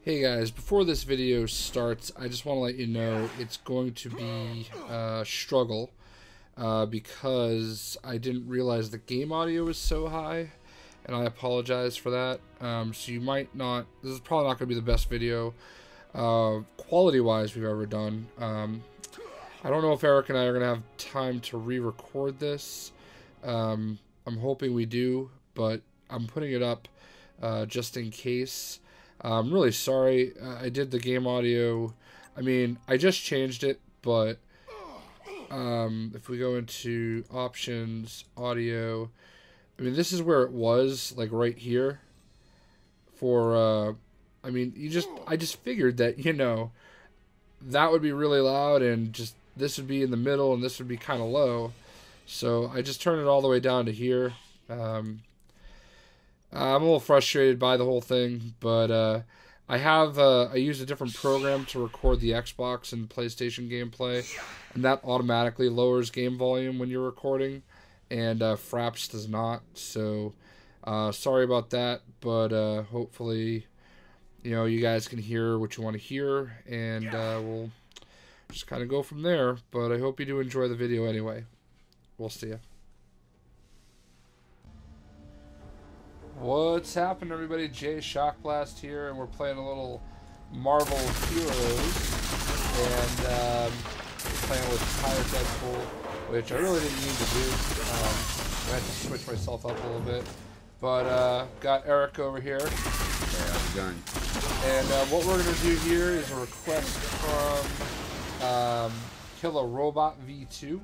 Hey guys, before this video starts, I just want to let you know it's going to be a struggle because I didn't realize the game audio was so high, and I apologize for that. So you might not, this is probably not going to be the best video quality-wise we've ever done. I don't know if Eric and I are going to have time to re-record this. I'm hoping we do, but I'm putting it up just in case. I'm really sorry. I did the game audio. I mean, I just changed it, but if we go into options, audio, I mean, this is where it was, like right here. For, I mean, I just figured that, you know, that would be really loud, and just this would be in the middle, and this would be kind of low. So I just turned it all the way down to here. I'm a little frustrated by the whole thing, but I use a different program to record the Xbox and PlayStation gameplay, and that automatically lowers game volume when you're recording, and Fraps does not. So sorry about that, but hopefully, you know, you guys can hear what you want to hear, and we'll just kind of go from there. But I hope you do enjoy the video anyway. We'll see ya. What's happening, everybody? Jay Shockblast here, and we're playing a little Marvel Heroes, and we're playing with Tire Deadpool, which I really didn't need to do. I had to switch myself up a little bit, but got Eric over here. Yeah, how's it going? And what we're going to do here is a request from Kill a Robot V2.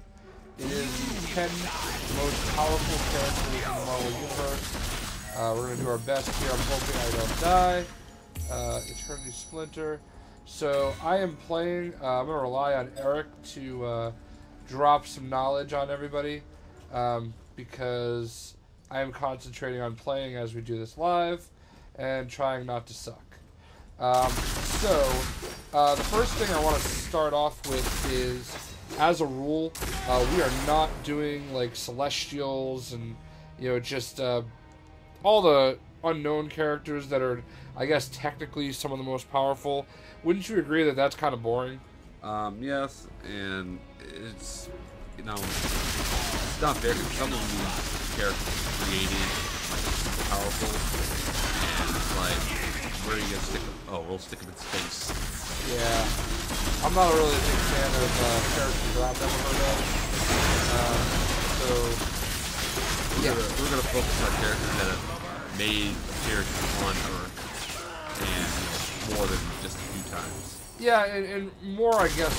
It is the 10 most powerful characters in the Marvel Universe. We're going to do our best here. I'm hoping I don't die. Eternity Splinter. So I am playing. I'm going to rely on Eric to drop some knowledge on everybody because I am concentrating on playing as we do this live and trying not to suck. The first thing I want to start off with is, as a rule, we are not doing like Celestials and, you know, just all the unknown characters that are, I guess, technically some of the most powerful. Wouldn't you agree that that's kind of boring? Yes, and it's, you know, it's not fair because some of these characters created super powerful, and it's like, where are you gonna stick them? Oh, we'll stick them in space. Yeah, I'm not a really big fan of characters that I've never heard of. We're gonna focus on characters that have made appearances on Earth, and, you know, more than just a few times. Yeah, and more, I guess,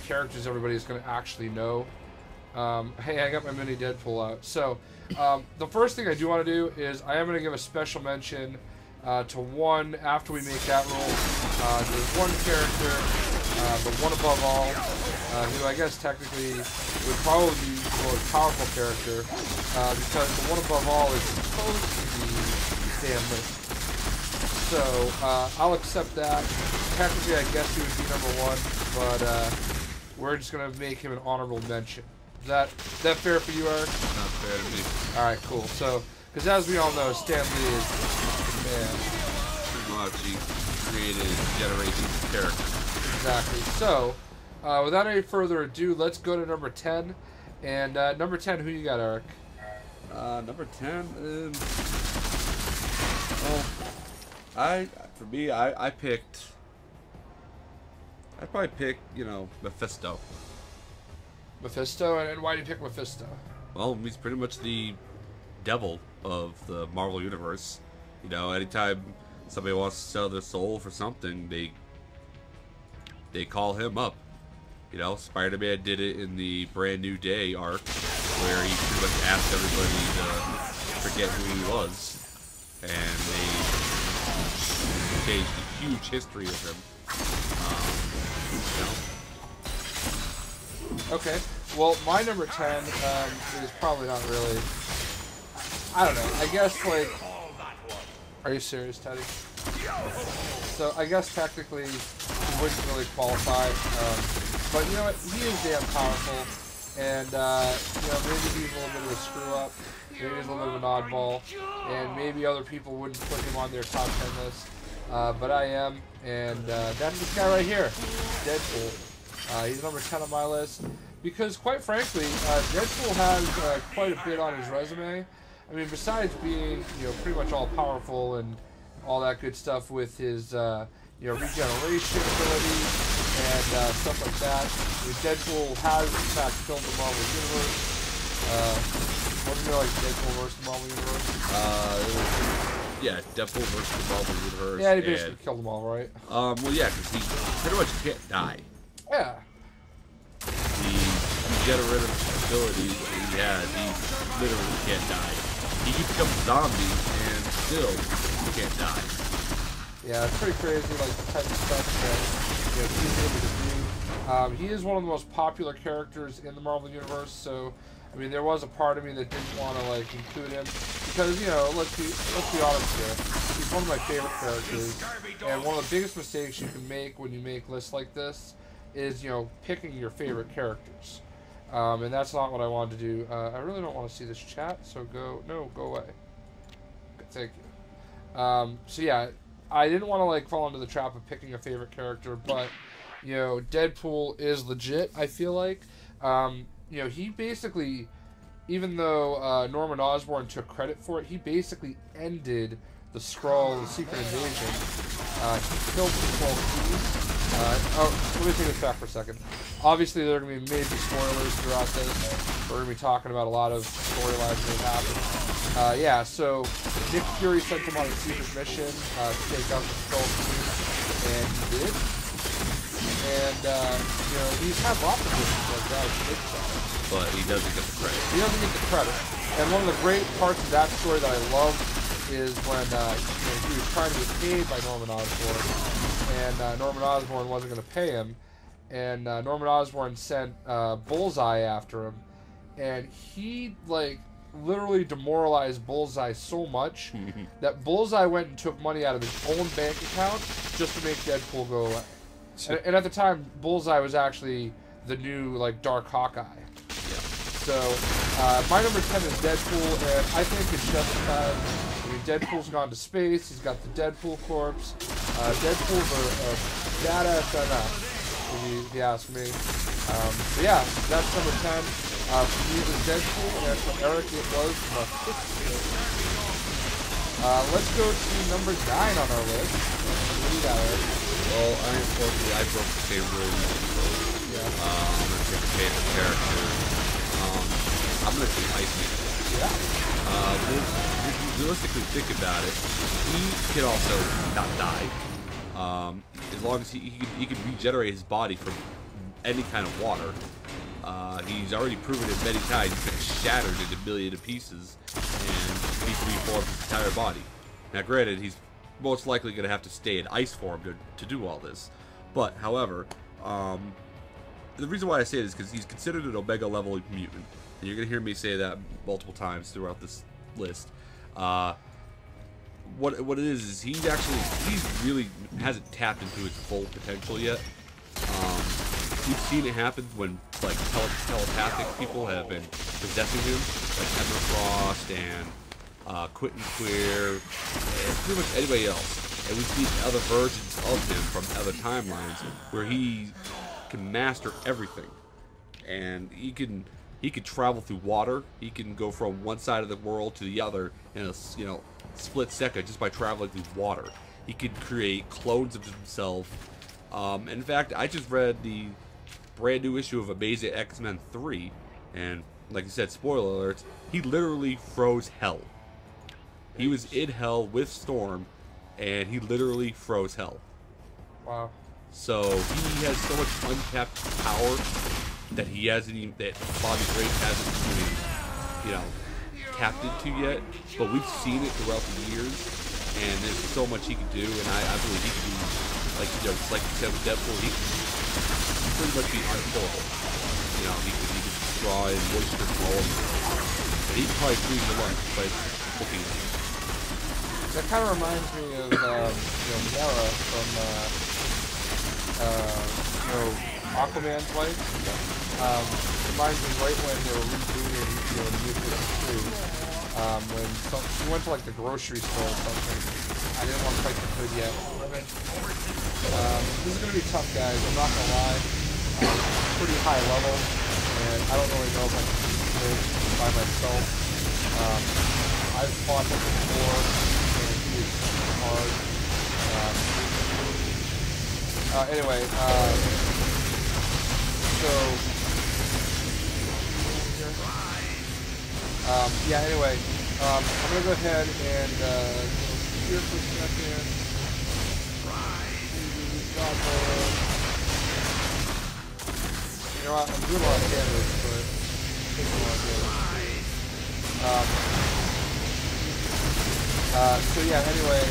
characters everybody is going to actually know. Hey, I got my mini Deadpool out. So, the first thing I do want to do is I am going to give a special mention to one after we make that roll. There's one character, the one above all, who I guess technically would probably be the most powerful character, because the one above all is supposed to be Stan Lee. So, I'll accept that. Technically, I guess he would be number one, but we're just going to make him an honorable mention. Is that fair for you, Eric? Not fair to me. Alright, cool. So, because as we all know, Stan Lee is the man. Pretty much, he created generations of characters. Exactly. So, without any further ado, let's go to number 10. And number 10, who you got, Eric? Number 10, well, for me, I'd probably pick, you know, Mephisto. Mephisto? And why do you pick Mephisto? Well, he's pretty much the devil of the Marvel Universe. You know, anytime somebody wants to sell their soul for something, they call him up. You know, Spider-Man did it in the Brand New Day arc, where he pretty much asked everybody to forget who he was, and they changed a huge history of him. You know? Okay. Well, my number 10 is probably not really... I don't know. I guess, like... Are you serious, Teddy? So, I guess technically he wouldn't really qualify. But you know what? He is damn powerful. And, you know, maybe he's a little bit of a screw-up. Maybe he's a little bit of an oddball. And maybe other people wouldn't put him on their top 10 list. but I am, and that's this guy right here, Deadpool. He's number 10 on my list because, quite frankly, Deadpool has quite a bit on his resume. I mean, besides being, pretty much all powerful and all that good stuff with his, regeneration ability and stuff like that. I mean, Deadpool has, in fact, killed the Marvel Universe. Wasn't there like Deadpool versus the Marvel Universe? Yeah, Deadpool versus the Marvel Universe. Yeah, he basically killed them all, right? Well, yeah, because he pretty much can't die. Yeah. The regenerative abilities that he has, he literally can't die. He can become a zombie and still can't die. Yeah, it's pretty crazy, like the type of stuff that he's able to do. He is one of the most popular characters in the Marvel Universe, so I mean, there was a part of me that didn't want to like include him because let's be honest here. He's one of my favorite characters, and one of the biggest mistakes you can make when you make lists like this is picking your favorite characters, and that's not what I wanted to do. I really don't want to see this chat, so go away. Thank you. So yeah, I didn't want to like fall into the trap of picking a favorite character, but Deadpool is legit. I feel like. He basically, even though Norman Osborn took credit for it, he basically ended the Skrull, the Secret Invasion. He killed the 12 Keys. Let me take this back for a second. Obviously, there are going to be major spoilers throughout this. We're going to be talking about a lot of storylines that happened. Yeah, so Nick Fury sent him on a secret mission to take out the Skrull Keys, and he did. And, he's had lots of missions like that. But he doesn't get the credit. He doesn't get the credit. And one of the great parts of that story that I love is when he was trying to get paid by Norman Osborn, and Norman Osborn wasn't going to pay him, and Norman Osborn sent Bullseye after him, and he, literally demoralized Bullseye so much that Bullseye went and took money out of his own bank account just to make Deadpool go away. And at the time, Bullseye was actually the new, Dark Hawkeye. Yeah. So, my number 10 is Deadpool, and I think it's justified. I mean, Deadpool's gone to space, he's got the Deadpool corpse. Deadpool's a badass MF, if you ask me. So yeah, that's number 10. For me, it was Deadpool, and for Eric, it was Mephisto. Let's go to number 9 on our list. What do you got, Eric? Well, unfortunately, I broke the same rule. Yeah. I'm going to pick a favorite character. I'm going to say Iceman. Yeah. If you realistically think about it, he can also not die. As long as he can regenerate his body from any kind of water. He's already proven it many times. He's been shattered into a million pieces, and he can reform his entire body. Now, granted, he's most likely going to have to stay in ice form to do all this. But, however, the reason why I say it is because he's considered an Omega level mutant. And you're going to hear me say that multiple times throughout this list. What it is he really hasn't tapped into his full potential yet. We've seen it happen when telepathic people have been possessing him, like Emma Frost and Quentin Queer, and pretty much anybody else. And we've seen other versions of him from other timelines where he can master everything, and he can travel through water. He can go from one side of the world to the other in a split second just by traveling through water. He can create clones of himself. In fact, I just read the brand new issue of Amazing X-Men 3, and like you said, spoiler alerts, he literally froze hell. He was in hell with Storm, and he literally froze hell. Wow. So he has so much untapped power that he hasn't even, that Bobby Drake hasn't even, tapped into yet. But we've seen it throughout the years, and there's so much he can do, and I believe he can be, like you said with Deadpool, he can pretty much be unplayable. He can draw in moisture from all over. And he can probably freeze the lunch by looking at it. That kind of reminds me of, Mera from, Aquaman's wife. Reminds me right when they were rebooting, New 52, when she went to, the grocery store or something, I didn't want to fight the hood yet. This is going to be tough, guys. I'm not going to lie. Pretty high level, and I don't really know if I can do it by myself. I've fought him before, and he is hard. Anyway, yeah, anyway, I'm going to go ahead and here for a second. You know what, I'm doing a lot of damage, but it takes a lot of damage. So yeah, anyway,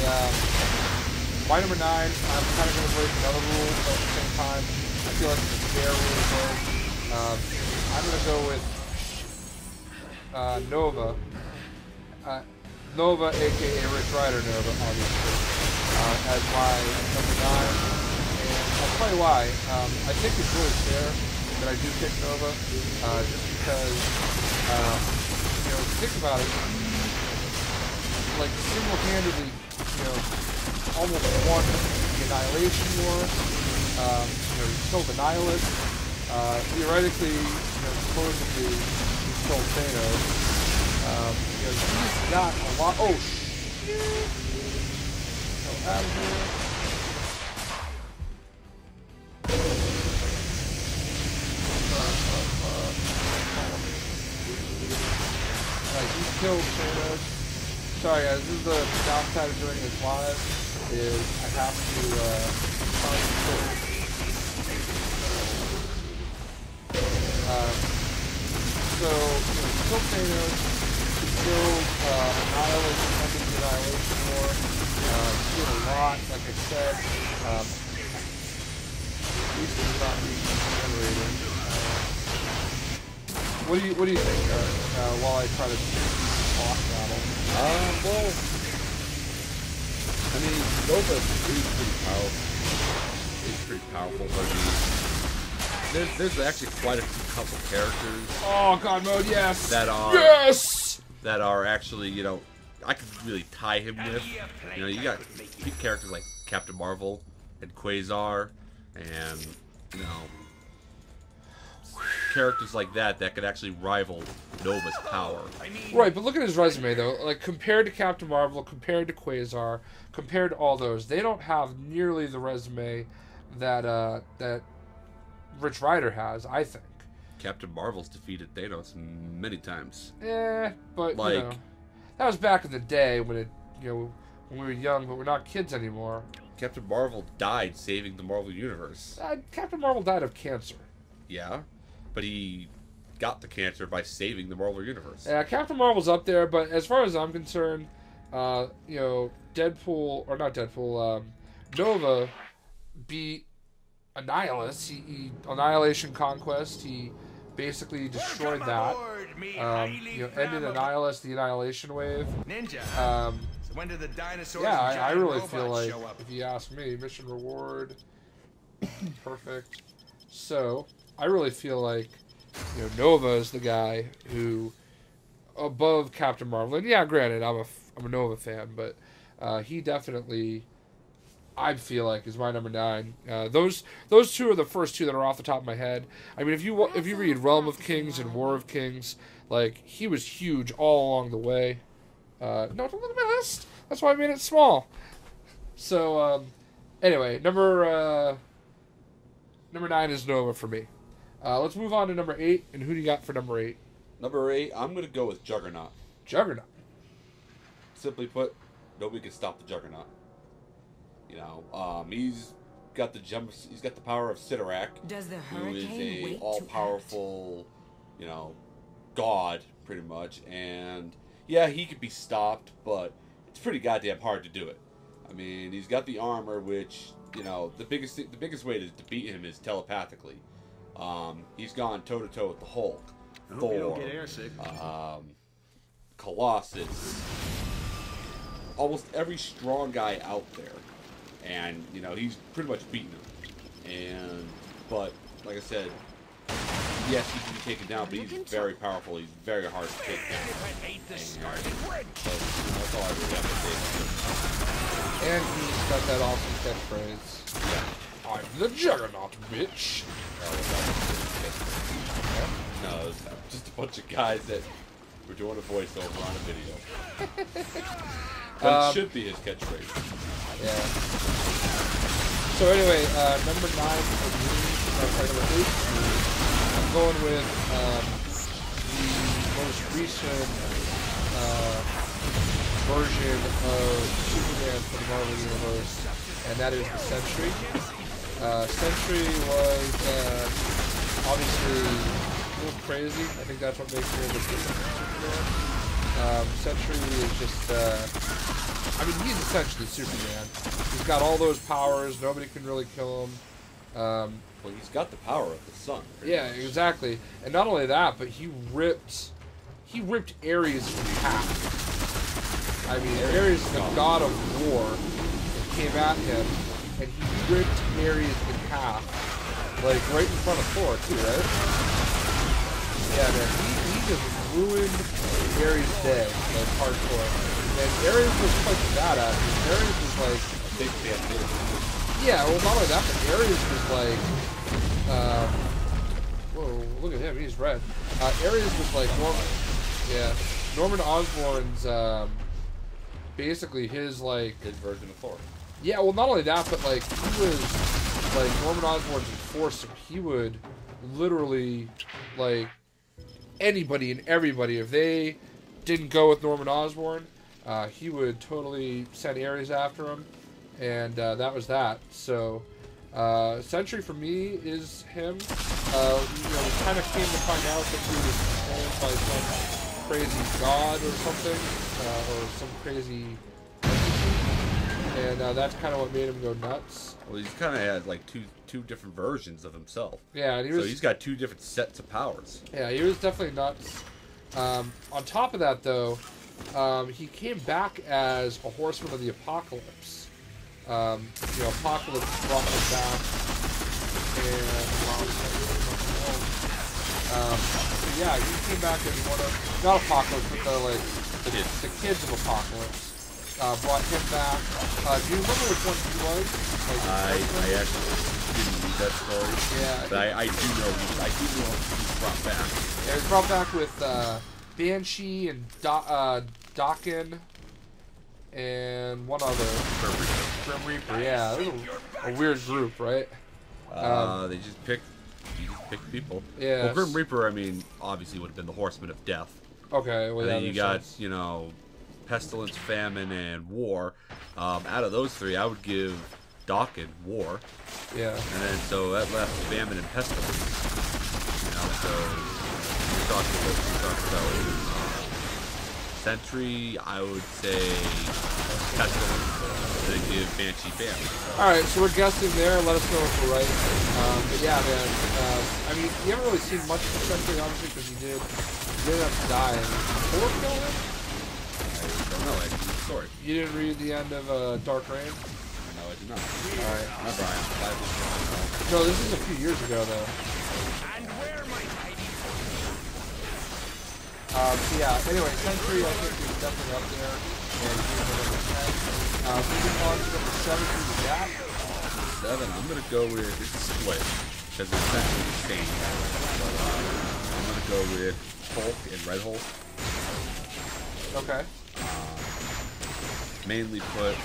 my number 9, I'm kind of going to break another rule, but at the same time, I feel like it's a fair rule to break. I'm going to go with Nova. Nova, aka Rich Rider Nova, obviously, as my number 9. And I'll tell you why. I think it's really fair that I do pick Nova, just because, you know, think about it, like, single-handedly, you know, almost won the Annihilation War. You know, he killed the Nihilist. Theoretically, you know, supposedly, he killed Thanos. You know, he's got a lot. Oh, shit! Go out of here. He killed Thanos. Sorry guys, this is the downside of doing this live, is I have to concentrate. So, you know, kill Thanos, kill Annihilation, ending the Annihilation War, doing a lot, like I said, at least it's not regenerating. What do you think, while I try to talk battle? Well, I mean, Nova is pretty powerful. He's pretty powerful, but I mean, there's actually quite a few couple characters. Oh, God mode, yes! That are that are actually, you know, I could really tie him with. You know, you got characters like Captain Marvel and Quasar, and you know, characters like that could actually rival Nova's power. Right, but look at his resume though. Like, compared to Captain Marvel, compared to Quasar, compared to all those, they don't have nearly the resume that that Rich Rider has, I think. Captain Marvel's defeated Thanos many times. But like, you know, that was back in the day when it, you know, when we were young, but we're not kids anymore. Captain Marvel died saving the Marvel Universe. Captain Marvel died of cancer. Yeah, but he got the cancer by saving the Marvel Universe. Yeah, Captain Marvel's up there, but as far as I'm concerned, you know, Nova beat Annihilus. He Annihilation Conquest. He basically destroyed that. You know, ended Annihilus, the Annihilation Wave. Ninja. So when did the dinosaurs? Yeah, I really feel like, if you ask me, mission reward, perfect. So I really feel like, you know, Nova is the guy who, above Captain Marvel. And yeah, granted, I'm a Nova fan, but he definitely, I feel like, is my number 9. Those two are the first two that are off the top of my head. I mean, if you read Realm of Kings and War of Kings, like, he was huge all along the way. No, don't look at my list. That's why I made it small. So anyway, number 9 is Nova for me. Let's move on to number 8. And who do you got for number 8? Number 8, I'm gonna go with Juggernaut. Juggernaut. Simply put, nobody can stop the Juggernaut. You know, he's got the power of Sidorak, who is a all-powerful, you know, god pretty much. And yeah, he could be stopped, but it's pretty goddamn hard to do it. I mean, he's got the armor, which, you know, the biggest way to beat him is telepathically. He's gone toe-to-toe with the Hulk, Thor, Colossus, almost every strong guy out there. And, you know, he's pretty much beaten him. But, like I said, yes, he can be taken down, but he's very powerful. He's very hard to take down. And, so, you know, that's all I really have to say. And he's got that awesome catchphrase. I'm the Juggernaut, bitch. No, it was just a bunch of guys that were doing a voiceover on a video. But it should be his catchphrase. Yeah. So anyway, number 9 for me, sorry, number 8 for me, I'm going with the most recent version of Superman for the Marvel Universe, and that is the Sentry. Sentry was obviously a little crazy. I think that's what makes him a little bit different from Superman. Sentry is just, I mean, he's essentially Superman. He's got all those powers. Nobody can really kill him. Well, he's got the power of the sun. Yeah, exactly. And not only that, but he ripped Ares in half. I mean, Ares is the god of war, and came at him, and he ripped Ares in half, like right in front of Thor too, right? Yeah, man, he just ruined Ares' day, like hardcore. And Ares was quite badass. Ares was like A big fan of yeah, well, not only that, but Ares was like, whoa, look at him, he's red. Ares was like Norman Osborn's, basically his, like... his version of Thor. Yeah, well, not only that, but, like, he was, like, Norman Osborn's enforcer. He would literally, like, anybody and everybody, if they didn't go with Norman Osborn, he would totally send Ares after him, and that was that. So, Sentry for me is him. We kind of came to find out that he was owned by some crazy god or something, or some crazy entity, and that's kind of what made him go nuts. Well, he's kind of had like two different versions of himself. Yeah, and so he's got 2 different sets of powers. Yeah, he was definitely nuts. On top of that, though, he came back as a horseman of the apocalypse. Apocalypse brought him back, and yeah, he came back as one of, not Apocalypse, but the kids of Apocalypse. Brought him back. Do you remember which one he was? I actually didn't read that story. Yeah. But I do know he was brought back. Yeah, he was brought back with Banshee and Daken and one other. Grim Reaper. Yeah, it was a weird group, right? They just picked people. Yeah. Well, Grim Reaper, I mean, obviously would have been the Horseman of Death. Okay, well, and then that you makes got, sense. Pestilence, Famine, and War. Out of those 3, I would give Daken War. Yeah. And then, so that left Famine and Pestilence. So you're talking about Sentry, I would say Pestilence, and then give Banshee Famine. Alright, so we're guessing there. Let us know if we're right. But yeah, man. I mean, you haven't really seen much of the Sentry, obviously, because he didn't have to die. Thor killed him? I don't know, I didn't read the story. You didn't read the end of Dark Reign? No, I did not. Alright. Remember, I'm 5 years old. No, this is a few years ago, though. So yeah, anyway, Sentry, I think, is definitely up there. And he's number 10. Moving on to number 7 through the gap. 7, I'm going to go with, it's a split, because it's essentially the same. But I'm going to go with Hulk and Red Hulk. Okay. Mainly put,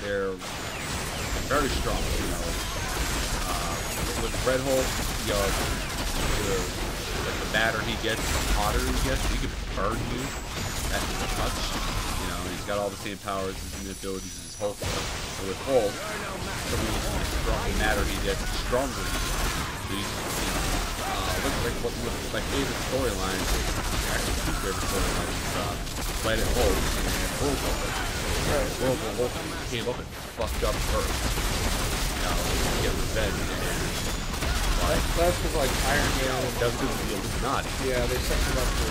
they're very strong, with Red Hulk, the madder he gets, the hotter he gets, he can burn you at his touch. He's got all the same powers and abilities as his Hulk. So with Hulk, the madder he gets, the stronger he gets. My favorite storylines, actually 2 favorite storylines, Planet Hulk and World Hulk. World Hulk came up and fucked up Earth. To get revenge. That's because, like, Iron Man That was because of the Illuminati. Yeah, they set him up for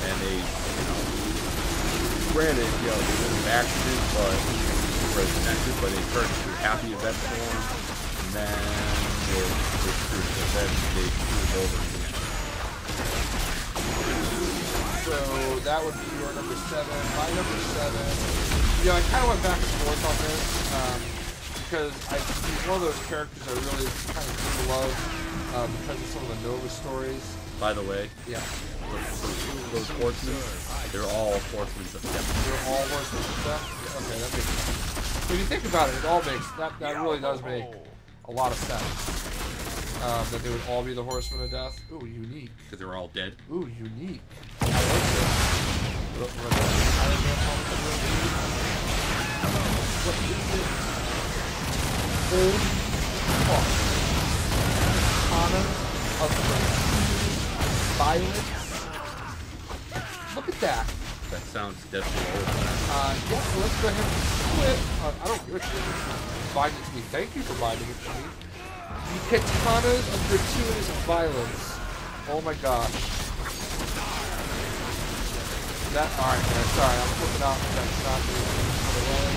And they, granted, they didn't accident, but were connected, but they turned into a happy event for him. And then they screwed him. Then they screwed him over in the end. So that would be your number 7. My number 7 you know, I kind of went back and forth on this because he's one of those characters I really kind of do love because of some of the Nova stories. By the way, Yeah. those horsemen, they're all horsemen of death. They're all horsemen of death? Yeah, okay, that makes sense. When you think about it, it all makes, that really does make a lot of sense. That they would all be the horsemen of death. Ooh, unique. Because they were all dead. Ooh, unique. I like this. What is it? Old Hawk. Katana of the Violence. Look at that. That sounds definitely old. Yeah, so let's go ahead and split. I don't give a shit. Bind it to me. Thank you for binding it to me. The Katanas of Gratuitous Violence. Oh my gosh. Alright, man. Sorry, I'm flipping out. That's not the way.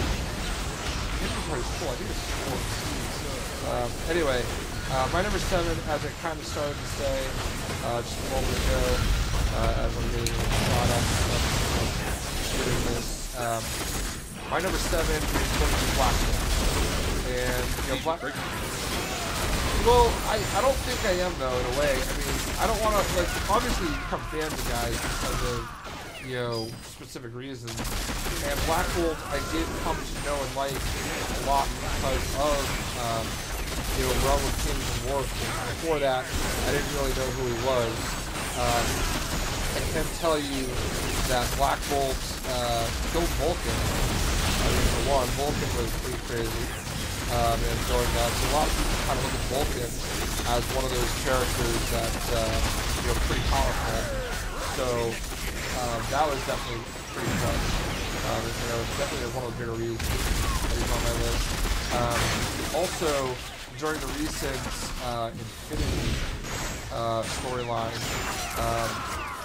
Inventory's full. I think it's full. Anyway, my number 7, as I kind of started to say just a moment ago, as I'm getting shot up shooting this, my number 7 is going to be Black Bolt. And, you know, well, I don't think I am, though, in a way. I mean, I don't want to, like, obviously you become fans of guys because of, you know, specific reasons. And Black Bolt, I did come to know and like a lot because of, you know, Realm of Kings and Warf. Before that, I didn't really know who he was. I can tell you that Black Bolt killed Vulcan. I mean, for one, Vulcan was pretty crazy. And going nuts. A lot of people kind of look at Vulcan as one of those characters that, you know, pretty powerful. So, that was definitely pretty fun. You know, definitely one of the bigger reasons that he's on my list. Also, during the recent Infinity storyline,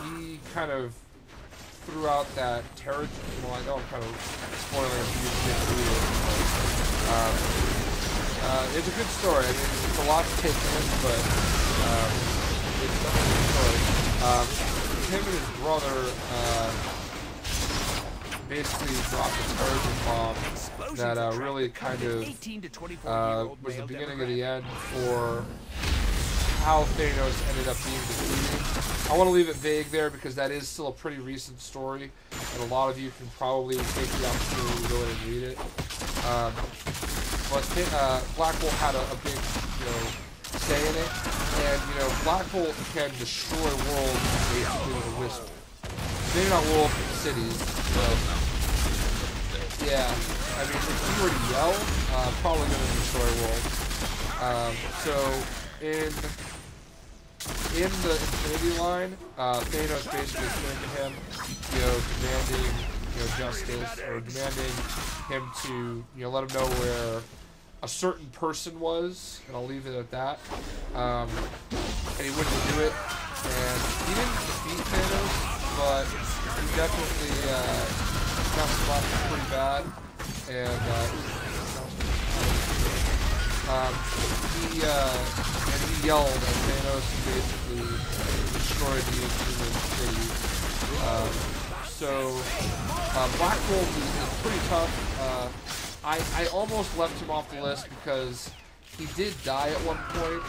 he kind of threw out that territory. Well, I know I'm kind of spoiling it for you to get through it. It's a good story. I mean, it's a lot to take in, but it's definitely a good story. Him and his brother basically dropped a terrorism bomb that really kind of was the beginning of the end for how Thanos ended up being defeated. I want to leave it vague there because that is still a pretty recent story, and a lot of you can probably take the opportunity to go in and read it. But Black Bolt had a big, you know, say in it, and you know, Black Bolt can destroy worlds basically with a whisper. Maybe not worlds, but cities. Yeah, I mean, if he were to yell, probably going to destroy worlds. So in the Infinity line, Thanos basically came to him, you know, demanding, you know, justice, or demanding him to, you know, let him know where a certain person was, and I'll leave it at that. And he wouldn't do it, and he didn't defeat Thanos, but he definitely messed him up pretty bad, and he yelled at Thanos and basically destroyed the human city. So Black Bolt is pretty tough. I almost left him off the list because he did die at one point.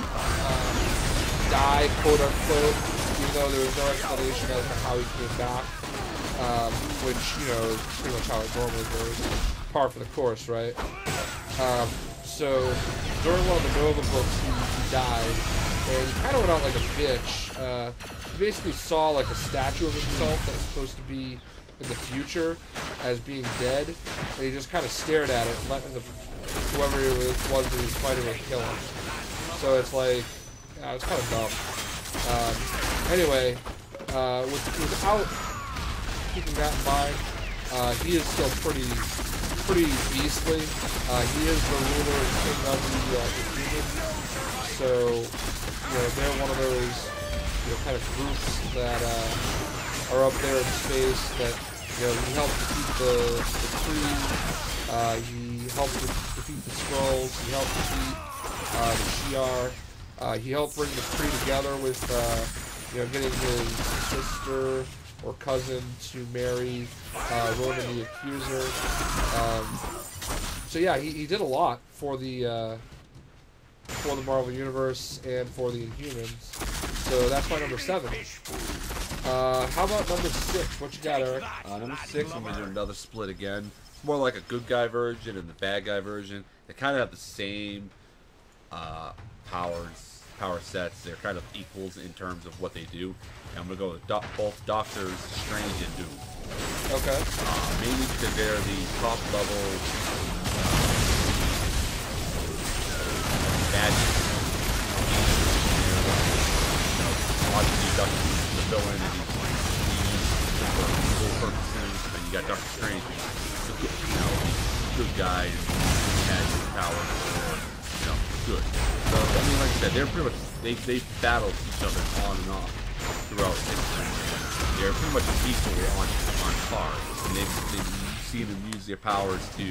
Die, quote unquote, even though there was no explanation as to how he came back. Which, you know, is pretty much how it normally goes. Par for the course, right? So during one of the Nova books, he died, and he kind of went out like a bitch. He basically saw like a statue of himself that was supposed to be in the future as being dead, and he just kind of stared at it and let whoever it was that he was fighting with kill him. So it's like, yeah, it's kind of dumb. Anyway, without keeping that in mind, he is still pretty beastly. He is the ruler and king of the humans. So, you know, they're one of those, you know, kind of groups that are up there in space that, you know, he helped defeat the Kree, he helped defeat the Skrulls, he helped defeat the Shi'ar, he helped bring the Kree together with, you know, getting his sister, or cousin to marry Ronan the Accuser. So yeah, he did a lot for the Marvel Universe and for the Inhumans. So that's my number 7. How about number 6? What you got, Eric? Number 6, I'm going to do another split again. It's more like a good guy version and the bad guy version. They kind of have the same power sets. They're kind of equals in terms of what they do. And I'm going to go with both Doctors Strange and Doom. Okay. Mainly because they're the top level bad guys. Obviously, Doctor Doom is the villain, and he's for evil purposes. And you got Doctor Strange, who's good guy, and he has his powers for good. So I mean, like I said, they're pretty much they battle each other on and off throughout history. They're pretty much equal on par, and they've seen them use their powers to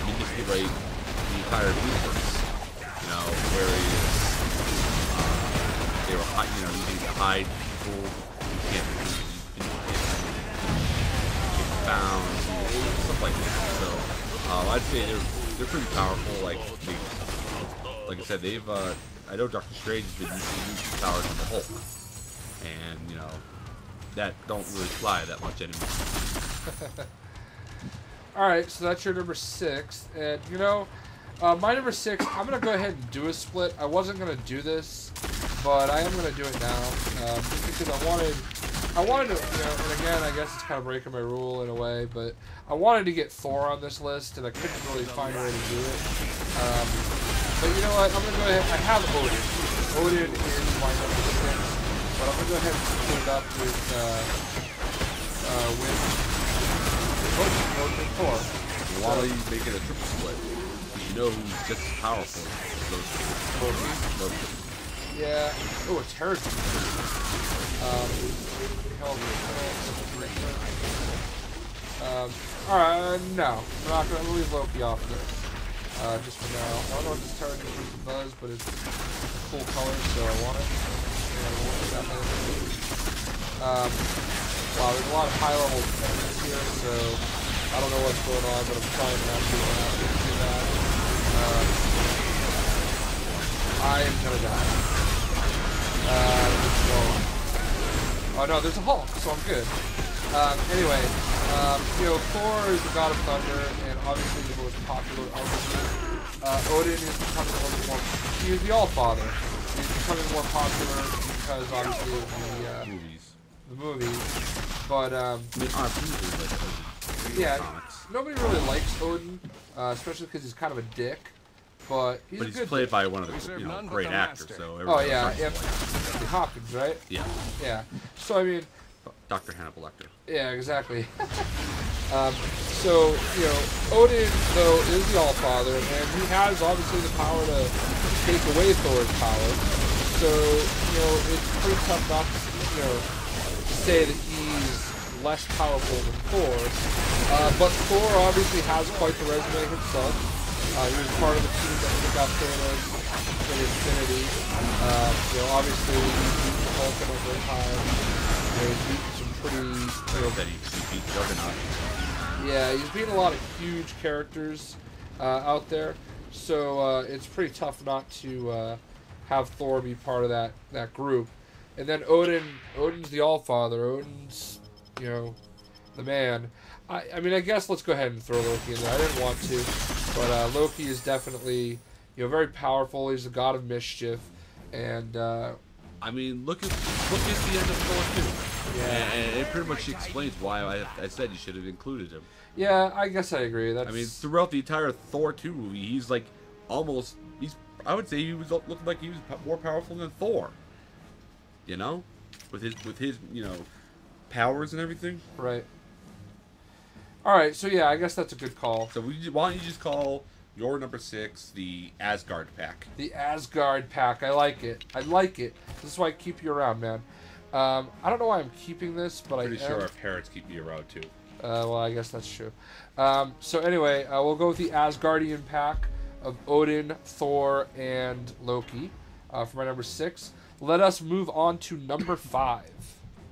manipulate the entire universe. Whereas they were using to hide people. You can't get found, stuff like that. So I'd say they're pretty powerful. Like I said, they've I know Doctor Strange has been using his powers on the Hulk, and that don't really fly that much anymore. All right, so that's your number 6, and my number 6, I'm going to go ahead and do a split. I wasn't going to do this, but I am going to do it now, just because I wanted to, and again, I guess it's kind of breaking my rule in a way, but I wanted to get Thor on this list, and I couldn't really find a way to do it. But you know what, I'm going to go ahead, I have Odin. Odin is my number 6, but I'm going to go ahead and split it up with Thor. Why are you making a triple split? You know who's just as powerful as those people. Loki. Yeah. Oh, it's Heresy. Alright, no. I'm not going to leave Loki off of this. Just for now. I don't know if this Terran gives the buzz, but it's a cool color, so I want it. Wow, there's a lot of high-level enemies here, so I don't know what's going on, but I'm trying not to do that. I am gonna die. Oh no, there's a Hulk, so I'm good. Anyway, Thor is the god of thunder, and obviously the most popular of the group. Odin is becoming a little more. He is the All-Father. He's becoming more popular because obviously of the movies. But yeah, nobody really likes Odin, especially because he's kind of a dick. But he's played by one of the great actors. So Anthony Hopkins, right? Yeah. Yeah. So I mean, Dr. Hannibal Lecter. Yeah, exactly. So Odin though is the All-Father, and he has obviously the power to take away Thor's power. So it's pretty tough not to say that he's less powerful than Thor. But Thor obviously has quite the resume himself. He was part of the team that took out Thanos in Infinity. Obviously, he's beaten Hulk a number of times. He's beaten some pretty... he beat Juggernaut. Yeah, he's beaten a lot of huge characters out there. So it's pretty tough not to have Thor be part of that group. And then Odin's the All-Father. Odin's, the man. I mean, I guess let's go ahead and throw Loki in there. I didn't want to, but Loki is definitely, very powerful. He's the god of mischief, and I mean, look at the end of Thor 2. Yeah, and it pretty much explains why I said you should have included him. Yeah, I guess I agree. I mean, throughout the entire Thor 2 movie, he's like I would say he was looking like he was more powerful than Thor. With his powers and everything. Right. All right, so yeah, I guess that's a good call. So why don't you just call your number 6 the Asgard Pack? The Asgard Pack. I like it. This is why I keep you around, man. I don't know why I'm keeping this, but I'm pretty sure our parents keep me around too. Well, I guess that's true. So anyway, we'll go with the Asgardian Pack of Odin, Thor, and Loki for my number 6. Let us move on to number 5.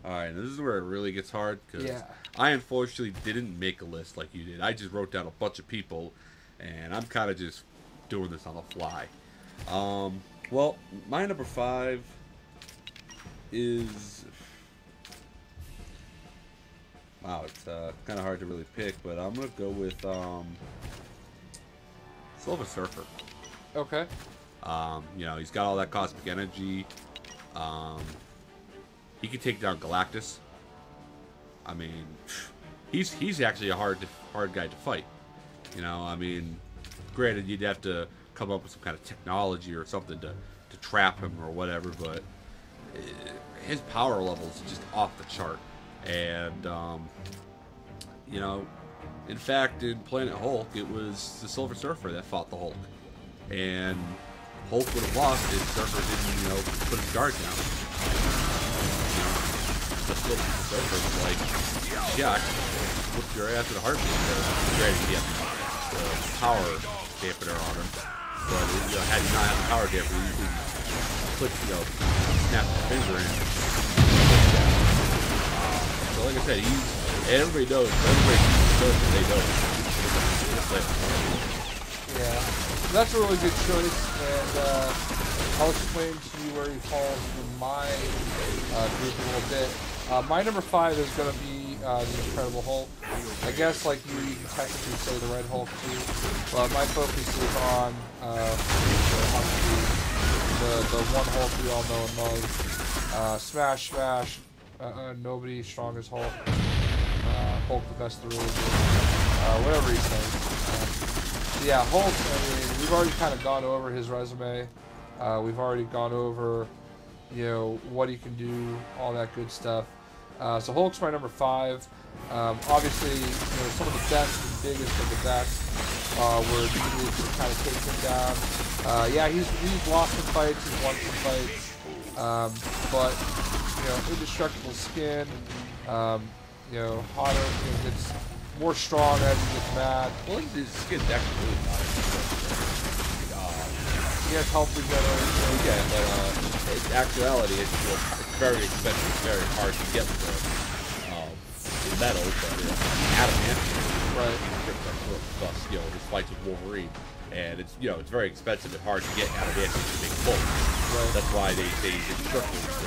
Alright, this is where it really gets hard, because Yeah. I unfortunately didn't make a list like you did. I just wrote down a bunch of people, and I'm kind of just doing this on the fly. Well, my number 5 is... Wow, it's kind of hard to really pick, but I'm going to go with Silver Surfer. Okay. You know, he's got all that cosmic energy. He can take down Galactus. I mean, he's actually a hard guy to fight. You know, I mean, granted, you'd have to come up with some kind of technology or something to trap him or whatever, but his power level is just off the chart. And, you know, in fact, in Planet Hulk, it was the Silver Surfer that fought the Hulk. And Hulk would have lost if Surfer didn't, you know, put his guard down. You know, the Silver Surfer was like, yeah, I can whip your ass with a heartbeat. Granted, he had the power dampener on him. But, you know, had he not had the power dampener, you could click, you know, snap his finger in. So, like I said, and everybody knows, everybody knows that they know. Yeah, that's a really good choice, and I'll explain to you where he falls in my group a little bit. My number 5 is going to be the Incredible Hulk. I guess, like you can technically say the Red Hulk too, but my focus is on the one Hulk we all know and love. Smash, smash. Nobody strong as Hulk. Hulk the best there is. Whatever he says. Yeah, Hulk, I mean, we've already kind of gone over his resume. We've already gone over, you know, what he can do, all that good stuff. So Hulk's my number 5. Obviously, you know, some of the best and biggest of the best were needed to kind of take him down. Yeah, he's lost some fights, he's won some fights, but, you know, indestructible skin, you know, hotter, you know, gets more strong as he gets mad. Well, his skin's actually really not. He has health regeneration. Yeah, but in actuality, it's very expensive. It's very hard to get the metal, but adamantium. Right. Plus, you know, his fights with Wolverine, and it's, you know, it's very expensive and hard to get adamantium to make bolts. Right. That's why they say he's indestructible. So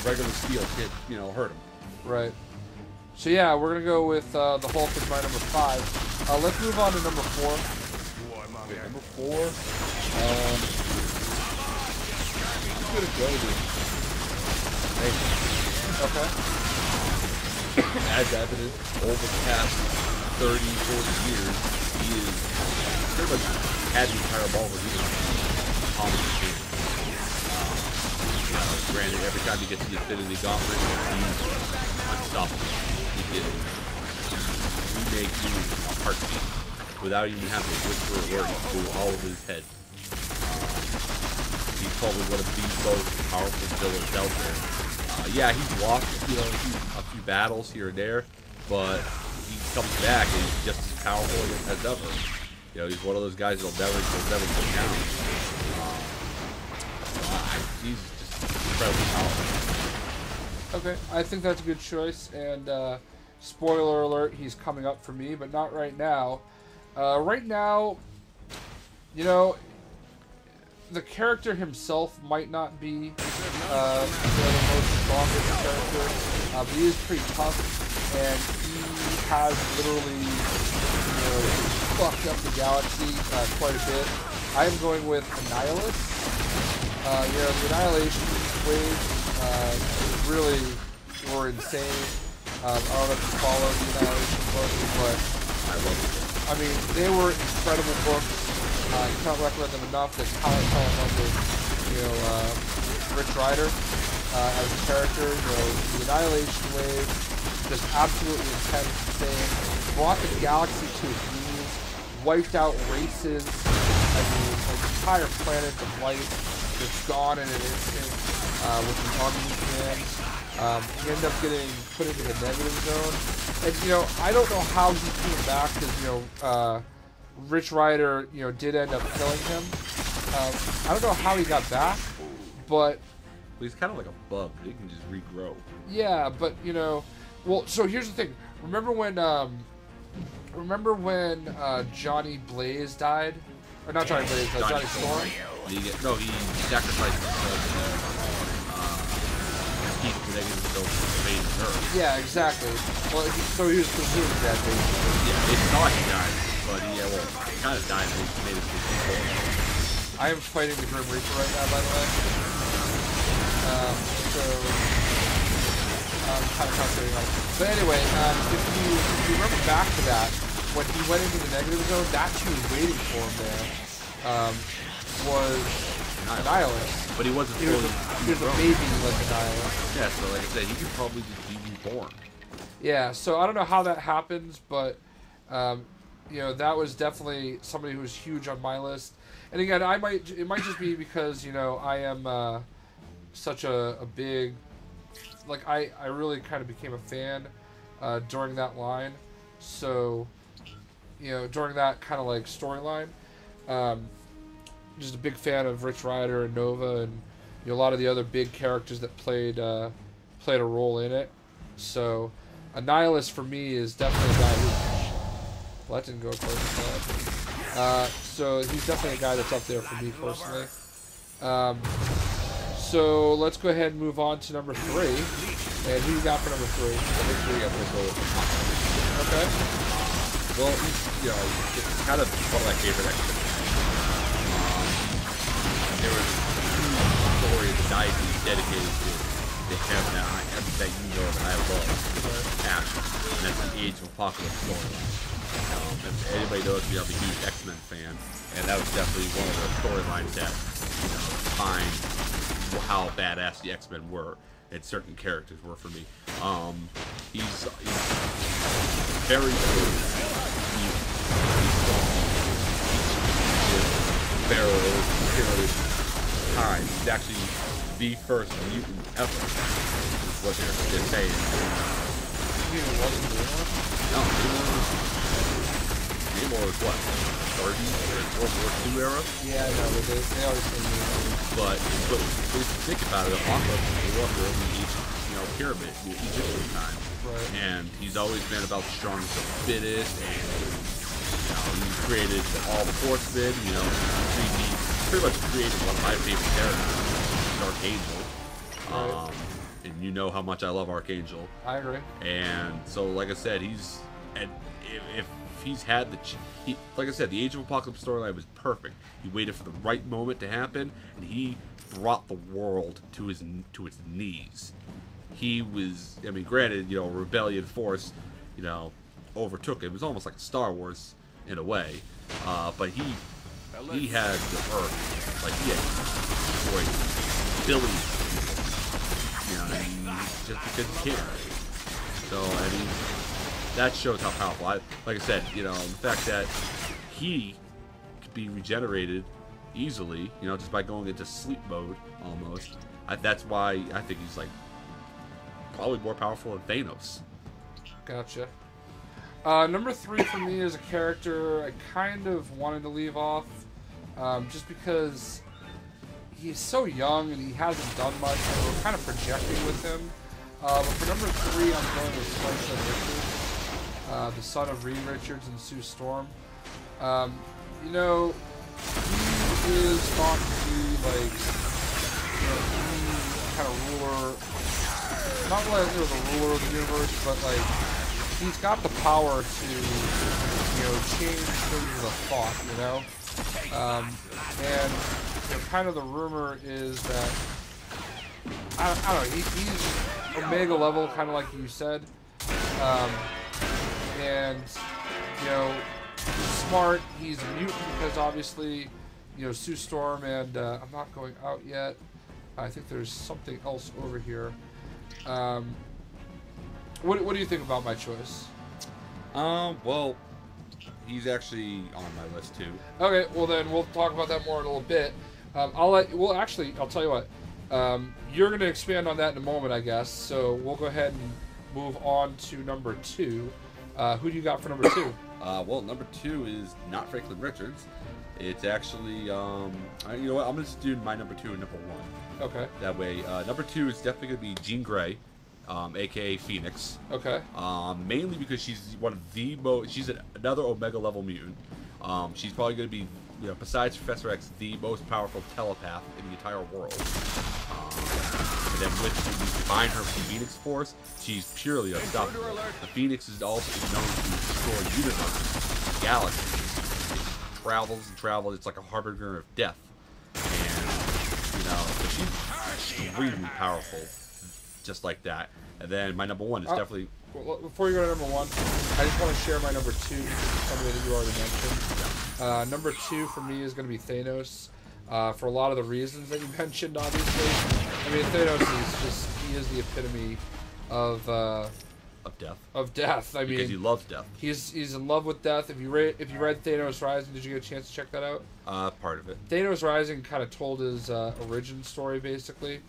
regular steel can't, you know, hurt him. Right. So yeah, we're gonna go with the Hulk as my number 5. Let's move on to number 4. Okay, number 4. I'm gonna go with Nathan. Okay. As evident, over the past 30, 40 years, he is pretty much had the entire Marvel universe on his team. Granted, every time he gets the Infinity Gauntlet, he's unstoppable. He can remake you in a heartbeat without even having to whisper a word. He can do all of his head. He's probably one of the most powerful villains out there. Yeah, he's lost, you know, a few battles here and there, but he comes back and he's just as powerful as ever. You know, he's one of those guys that'll never go down. He's just incredibly powerful. Okay, I think that's a good choice, and spoiler alert, he's coming up for me, but not right now. Right now, you know, the character himself might not be the most strongest character, but he is pretty tough, and he has literally, you know, fucked up the galaxy quite a bit. I am going with Annihilus. You know, the Annihilation waves really were insane. I don't know if you follow the Annihilation books, but I love it. I mean, they were incredible books. You can't recommend them enough. That's how I fell in love with, you know, Rich Rider as a character. You know, the Annihilation Wave, just absolutely intense, insane. Brought the galaxy to its knees, wiped out races. I mean, like entire planets of light just gone in an instant with the Omni Command. He ended up getting put into the negative zone. And, you know, I don't know how he came back because, you know, Rich Rider, you know, did end up killing him. I don't know how he got back, but he's kind of like a bug. He can just regrow. Yeah, but you know, well, so here's the thing. Remember when Johnny Blaze died? Or not Johnny Blaze, Johnny Storm? He sacrificed Keith to negative so made Earth. Yeah, exactly. Well, so he was presumed dead, basically. Yeah, they thought he died, but he kind of died and he made it to the I am fighting the Grim Reaper right now, by the way. So I'm kind of concentrating on it. But anyway, if you remember back to that, when he went into the negative zone, that's who was waiting for him there. Was Annihilus. But he wasn't He was a baby like Annihilus. Yeah, so like I said, he could probably just be reborn. Yeah, so I don't know how that happens, but you know, that was definitely somebody who was huge on my list. And again, it might just be because, you know, I am such a big, like, I really kind of became a fan during that line. So, you know, during that kind of like storyline, just a big fan of Rich Rider and Nova and, you know, a lot of the other big characters that played a role in it. So, Annihilus for me is definitely a guy who. Well, that didn't go according to that. So he's definitely a guy that's up there for me personally. So let's go ahead and move on to number 3. And who you got for number 3? Number 3, I'm gonna go with Okay. Well, you know, it's kind of one of my favorite X-Men. There was 2 stories that he's dedicated to him that you know that I love. Action. And that's the Age of Apocalypse storyline. If anybody knows me, I'm a huge X-Men fan, and that was definitely one of the storylines that, you know, defined how badass the X-Men were, and certain characters were for me. He's very good. He's time. He's actually the first mutant ever, is what they're saying. No, Namor was what? 30s World War II era? Yeah, I know, they always say Namor. But if you think about it, Apocalypse grew up in the ancient, you know, pyramid, the Egyptian time. Right. And he's always been about the strongest of the fittest, and, you know, he created all the Horsemen, you know, he pretty much created one of my favorite characters, Archangel. Right. And you know how much I love Archangel. I agree. And so, like I said, if he's had like I said, the Age of Apocalypse storyline was perfect. He waited for the right moment to happen, and he brought the world to its knees. He was, I mean, granted, you know, rebellion force, you know, overtook him. It was almost like Star Wars in a way, but he had the Earth, like he had destroyed billions of people, you know, and just because he cared. So I mean, that shows how powerful. Like I said, you know, the fact that he could be regenerated easily, you know, just by going into sleep mode almost. That's why I think he's like probably more powerful than Thanos. Gotcha. Number 3 for me is a character I kind of wanted to leave off, just because he's so young and he hasn't done much, and we're kind of projecting with him. But for number 3, I'm going with Slice Richards, the son of Reed Richards and Sue Storm. You know, he is thought to be like, you know, the kind of ruler, not like the ruler of the universe, but like he's got the power to, you know, change things with a thought, you know. And you know, kind of the rumor is that I don't know, he's Omega level, kind of like you said, and you know, he's smart. He's a mutant because obviously, you know, Sue Storm and I'm not going out yet. I think there's something else over here. What do you think about my choice? Well, he's actually on my list too. Okay, well then we'll talk about that more in a little bit. I'll tell you what. You're going to expand on that in a moment, I guess. So we'll go ahead and move on to number 2. Who do you got for number 2? Well, number 2 is not Franklin Richards. It's actually, you know what? I'm gonna just do my number 2 and number 1. Okay. That way, number 2 is definitely gonna be Jean Grey, aka Phoenix. Okay. Mainly because she's one of the most. She's another Omega level mutant. She's probably gonna be, you know, besides Professor X, the most powerful telepath in the entire world. And then when you combine her with the Phoenix Force, she's purely unstoppable. The Phoenix is also known to destroy universes, galaxies. It travels and travels. It's like a harbinger of death. And, you know, so she's extremely powerful, just like that. And then my number 1 is definitely... Well, before you go to number 1, I just want to share my number 2, somebody that you already mentioned. Number 2 for me is going to be Thanos. For a lot of the reasons that you mentioned, obviously. I mean, Thanos is just, he is the epitome of death. Of death. I mean, because he loves death. He's in love with death. If you read Thanos Rising, did you get a chance to check that out? Part of it. Thanos Rising kind of told his origin story, basically.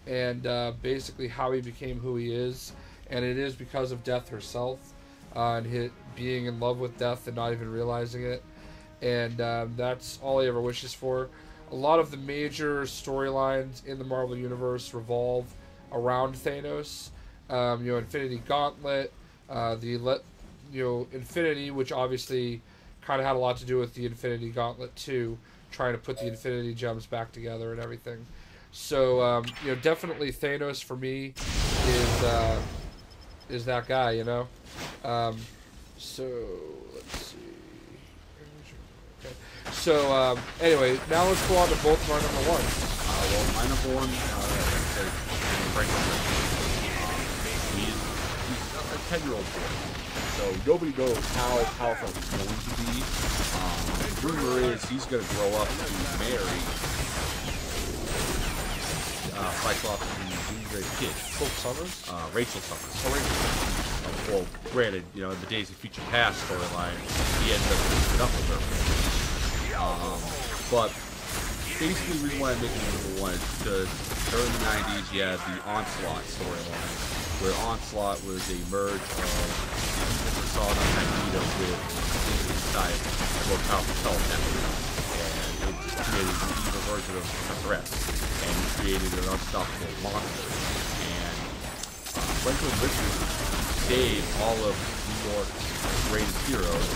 And basically how he became who he is. And it is because of death herself. And being in love with death and not even realizing it. And that's all he ever wishes for. A lot of the major storylines in the Marvel Universe revolve around Thanos. You know, Infinity Gauntlet, Infinity, which obviously kind of had a lot to do with the Infinity Gauntlet 2, trying to put the Infinity Gems back together and everything. So, you know, definitely Thanos for me is that guy, you know. So let's see. Okay. So anyway, now let's go on to both of our number 1s. Well, my number 1 is Franklin Richards. He's a 10-year-old boy, so nobody knows how powerful he's going to be. Rumor is he's going to grow up to marry Cyclops and Jean Grey's kid. Hope Summers? Rachel Summers. Oh, Rachel. Well, granted, you know, in the Days of Future Past storyline, he ended up hooking up with her. But basically, the reason why I'm making number 1 is because during the 90s, you had the Onslaught storyline, where Onslaught was a merge of the Persona Magneto with inside a more powerful telepath. And it created an evil version of Professor X, and it created an unstoppable monster. And Franklin Richards saved all of New York's greatest heroes,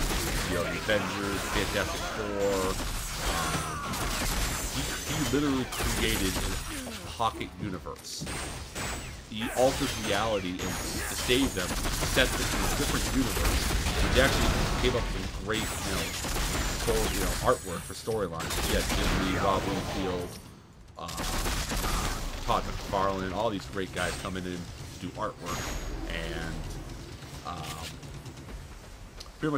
you know, the Avengers, Fantastic Four. He literally created a pocket universe. He altered reality and to save them, set them in a different universe, which actually gave up some great, artwork for storylines. He had Jim Lee, Rob Liefeld, Todd McFarlane, all these great guys coming in to do artwork, and pretty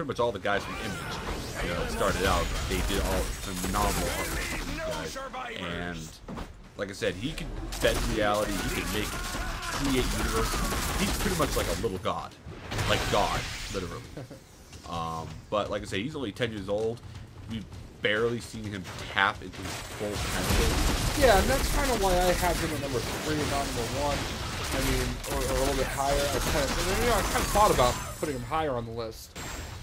much all the guys from Image, you know, started out, they did all phenomenal artwork, these guys. And like I said, he could bend reality, he could create universe. He's pretty much like a little god, like God, literally. But like I say, he's only 10 years old. We've barely seen him tap into his full potential. Yeah, and that's kind of why I have him at number 3 and not number 1. I mean, or a little bit higher. I kind of thought about putting him higher on the list,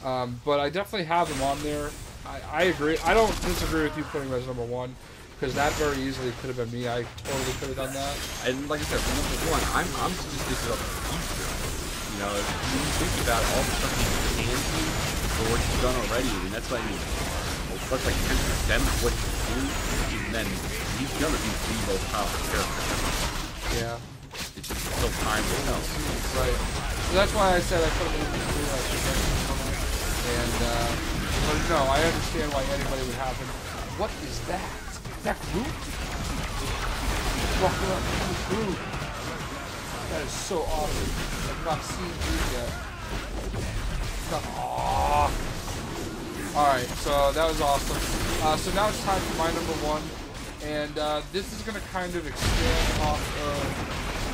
but I definitely have him on there. I agree. I don't disagree with you putting him as number 1, because that very easily could have been me. I totally could have done that. And like I said, for number 1, I'm just thinking of the future. You know, when you think about all the stuff he can do for what he's done already, I mean, that's like 10% of what he can do, and then he's gonna be the most powerful character. Yeah. It's just so time will tell. Right. So that's why I said I put him in number 2. And but no, I understand why anybody would have him. What is that? Is that Groot? Walking up with Groot. That is so awesome. I've not seen Groot yet. Alright, so that was awesome. So now it's time for my number 1. And this is going to kind of expand off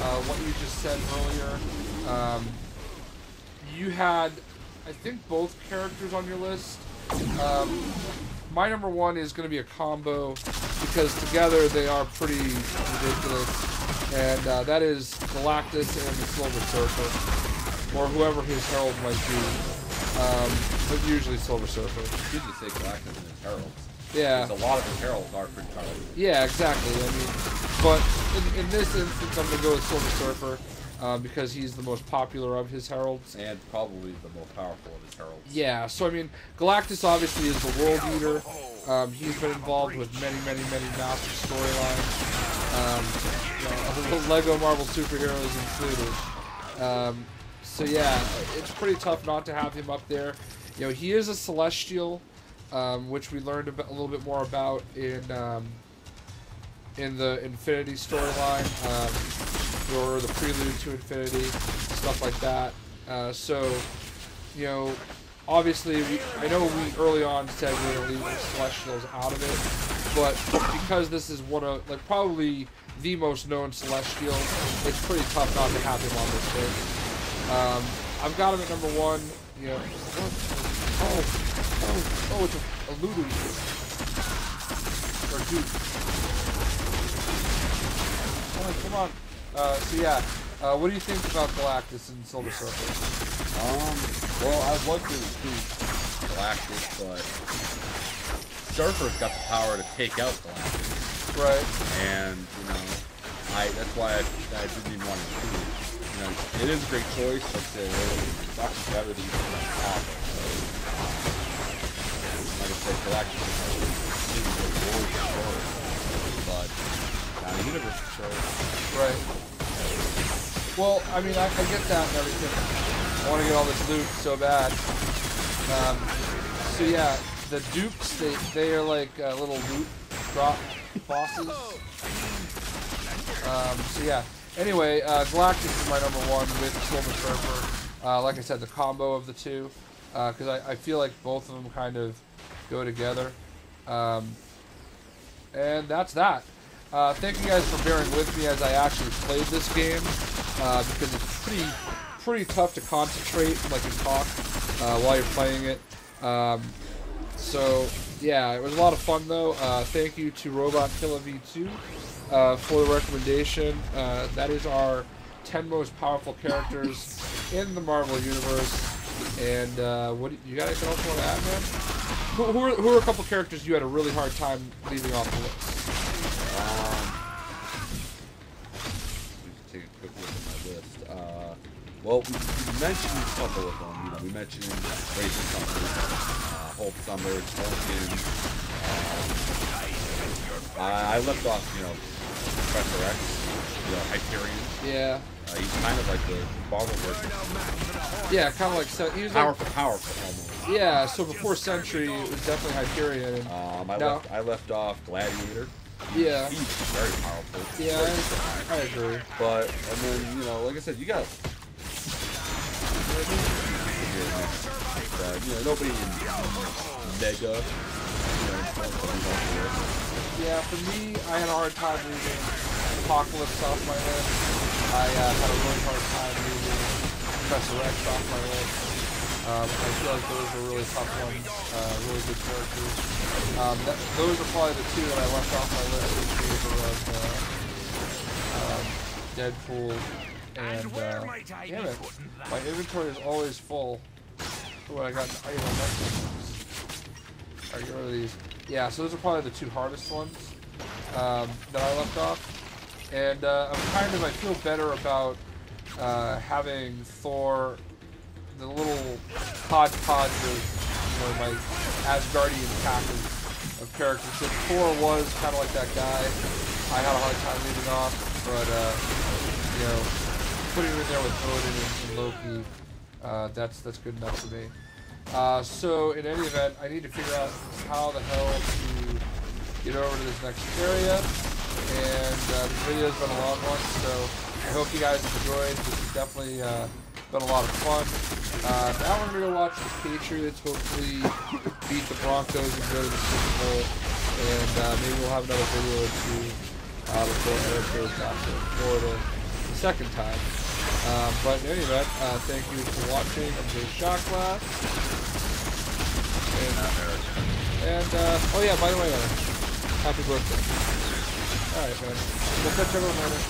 of what you just said earlier. You had, I think, both characters on your list. My number 1 is going to be a combo because together they are pretty ridiculous. And that is Galactus and the Silver Surfer, or whoever his herald might be. but usually Silver Surfer. You could just say Galactus and his heralds. Yeah. Because a lot of his heralds are pretty powerful. Yeah, exactly. I mean, but in this instance, I'm gonna go with Silver Surfer because he's the most popular of his heralds. And probably the most powerful of his heralds. Yeah. So I mean, Galactus obviously is the world eater. He's been involved with many massive storylines. Lego Marvel superheroes included. So yeah, it's pretty tough not to have him up there. You know, he is a Celestial, which we learned a little bit more about in the Infinity storyline, or the prelude to Infinity, stuff like that. So, you know, obviously, I know we early on said we were going to leave the Celestials out of it, but because this is one of, like, probably the most known Celestial, it's pretty tough not to have him on this list. I've got him at number 1. You know, it's a Ludu. Or Duke. Oh, come on. So yeah, what do you think about Galactus and Silver Surfer? Well, I'd like to include Galactus, but Surfer's got the power to take out Galactus. Right. And, you know, that's why I didn't even want to include it. You know, it is a great choice, but it's actually better than you can have. Like I said, Galactus is a warrior story, but not a universe story. Right. Well, I mean, I get that and everything. I want to get all this loot so bad. So yeah, the Dukes, they are like little loot drop bosses. So yeah. Anyway, Galactus is my number 1 with Silver Surfer. Like I said, the combo of the two, because I feel like both of them kind of go together. And that's that. Thank you guys for bearing with me as I actually played this game, because it's pretty tough to concentrate, like, and talk while you're playing it. So yeah, it was a lot of fun though. Thank you to Robot Killer V2 for the recommendation. That is our 10 most powerful characters in the Marvel Universe. And what you got anything else you want to add, man? Who are a couple characters you had a really hard time leaving off the list? Take a quick look at my list. Well, we mentioned a couple of them. You know, we mentioned Racing Summer, Hope Summer, Tolkien. I left off, you know, Professor X, you know, Hyperion. Yeah. He's kind of like the Marvel version. Yeah, kind of like he was powerful almost. Yeah, so before Sentry, it was definitely Hyperion. And I left off Gladiator. Yeah. He's very powerful. Yeah, I agree. But, and then, you know, like I said, you got... you know, nobody in Mega. Yeah, for me, I had a hard time leaving Apocalypse off my list. I had a really hard time leaving Professor X off my list. I feel like those were really tough ones, really good characters. Those are probably the two that I left off my list in favor of Deadpool and damn it, my inventory is always full. Oh, I got an item. Alright, get rid of these. Yeah, so those are probably the two hardest ones that I left off. And I feel better about having Thor, the little hodgepodge of, you know, my Asgardian pack of characters. So Thor was kind of like that guy I had a hard time leaving off, but, you know, putting him in there with Odin and Loki, that's good enough for me. So in any event, I need to figure out how the hell to get over to this next area. And this video's been a long one, so I hope you guys enjoyed. This has definitely been a lot of fun. Now we're going to go watch the Patriots hopefully beat the Broncos and go to the Super Bowl. And maybe we'll have another video or two before Eric goes back to Florida the second time. But in any event, thank you for watching. I'm Jay Shotglass. And oh yeah, by the way, happy birthday. Alright, man. We'll catch everyone later.